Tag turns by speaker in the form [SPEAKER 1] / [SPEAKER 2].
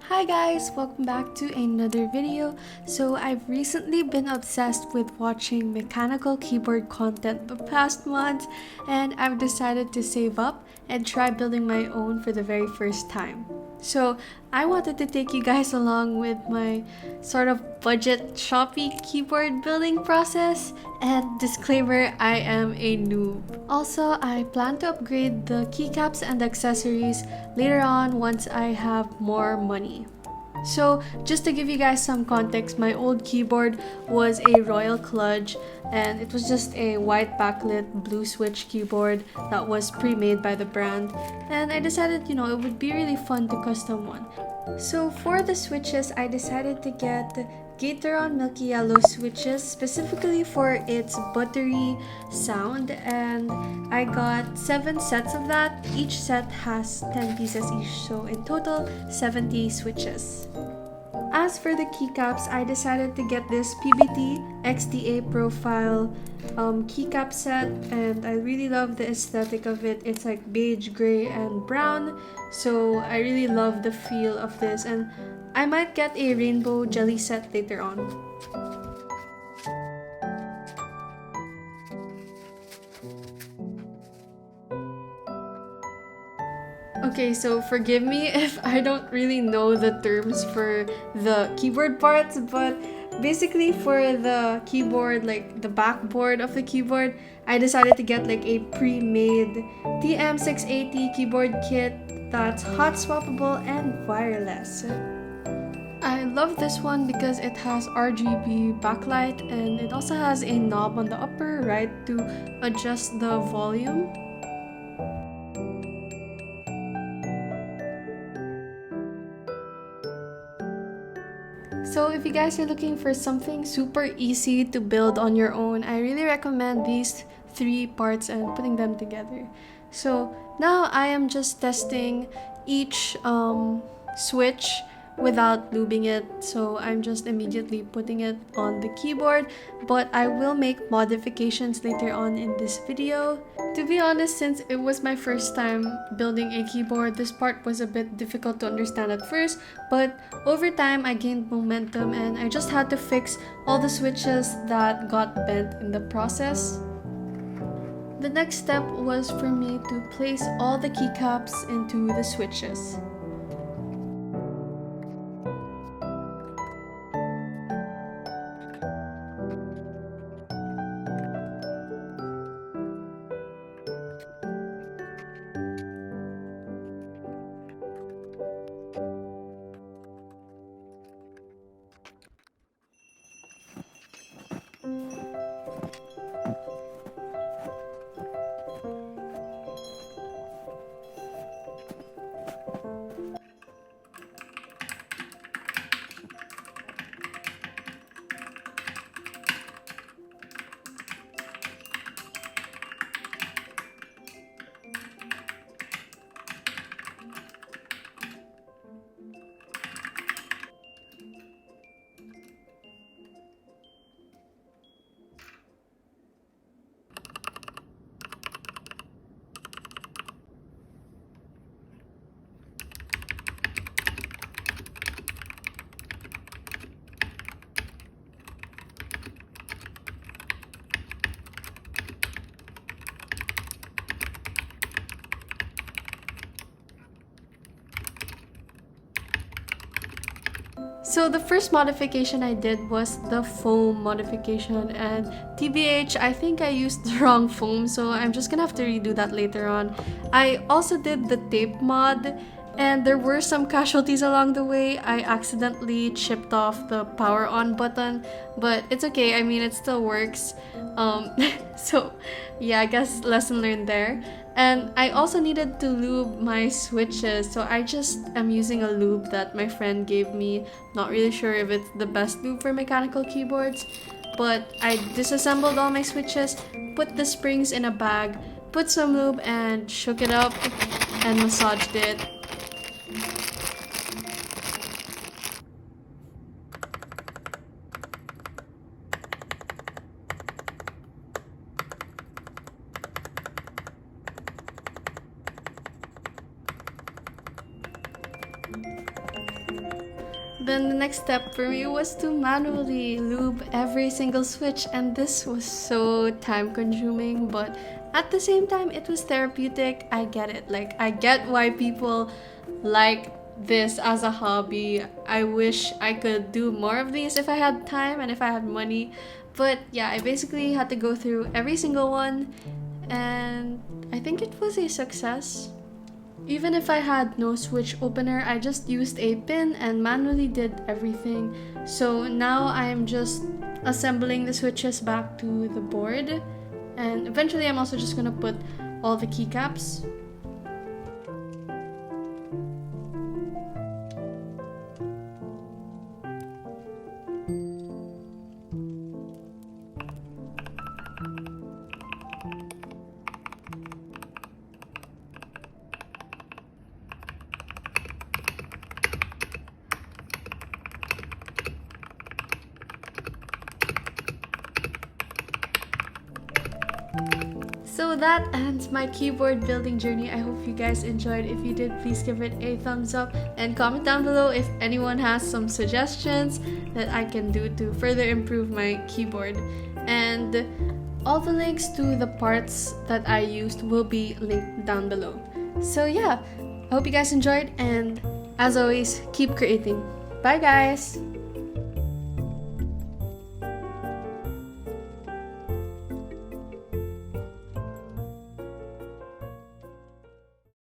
[SPEAKER 1] Hi guys, welcome back to another video. So I've recently been obsessed with watching mechanical keyboard content the past month, and I've decided to save up and try building my own for the very first time. So I wanted to take you guys along with my sort of budget Shopee keyboard building process. And disclaimer, I am a noob. Also, I plan to upgrade the keycaps and accessories later on once I have more money. So just to give you guys some context, my old keyboard was a Royal Kludge, and it was just a white backlit blue switch keyboard that was pre-made by the brand, and I decided it would be really fun to custom one. So for the switches, I decided to get Gateron Milky Yellow switches specifically for its buttery sound, and I got 7 sets of that. Each set has 10 pieces each, so in total 70 switches. As for the keycaps, I decided to get this PBT XDA profile keycap set, and I really love the aesthetic of it. It's like beige, gray, and brown, so I really love the feel of this, and I might get a rainbow jelly set later on. Okay, so forgive me if I don't really know the terms for the keyboard parts, but basically for the keyboard, like the backboard of the keyboard, I decided to get like a pre-made TM680 keyboard kit that's hot swappable and wireless. I love this one because it has RGB backlight, and it also has a knob on the upper right to adjust the volume. So if you guys are looking for something super easy to build on your own, I really recommend these 3 parts and putting them together. So now I am just testing each switch without lubing it, so I'm just immediately putting it on the keyboard, but I will make modifications later on in this video. To be honest, since it was my first time building a keyboard, this part was a bit difficult to understand at first, but over time I gained momentum and I just had to fix all the switches that got bent in the process. The next step was for me to place all the keycaps into the switches. So the first modification I did was the foam modification, and TBH, I think I used the wrong foam, so I'm just gonna have to redo that later on. I also did the tape mod, and there were some casualties along the way. I accidentally chipped off the power on button, but it's okay, I mean it still works. So yeah, I guess lesson learned there. And I also needed to lube my switches, so I just am using a lube that my friend gave me. Not really sure if it's the best lube for mechanical keyboards, but I disassembled all my switches, put the springs in a bag, put some lube and shook it up and massaged it. Then the next step for me was to manually lube every single switch, and this was so time consuming, but at the same time it was therapeutic. I get it. Like, I get why people like this as a hobby. I wish I could do more of these if I had time and if I had money. But yeah, I basically had to go through every single one, and I think it was a success. Even if I had no switch opener, I just used a pin and manually did everything. So now I'm just assembling the switches back to the board, and eventually I'm also just gonna put all the keycaps. So that ends my keyboard building journey. I hope you guys enjoyed. If you did, please give it a thumbs up and comment down below if anyone has some suggestions that I can do to further improve my keyboard. And all the links to the parts that I used will be linked down below. So yeah, I hope you guys enjoyed, and as always, keep creating. Bye guys!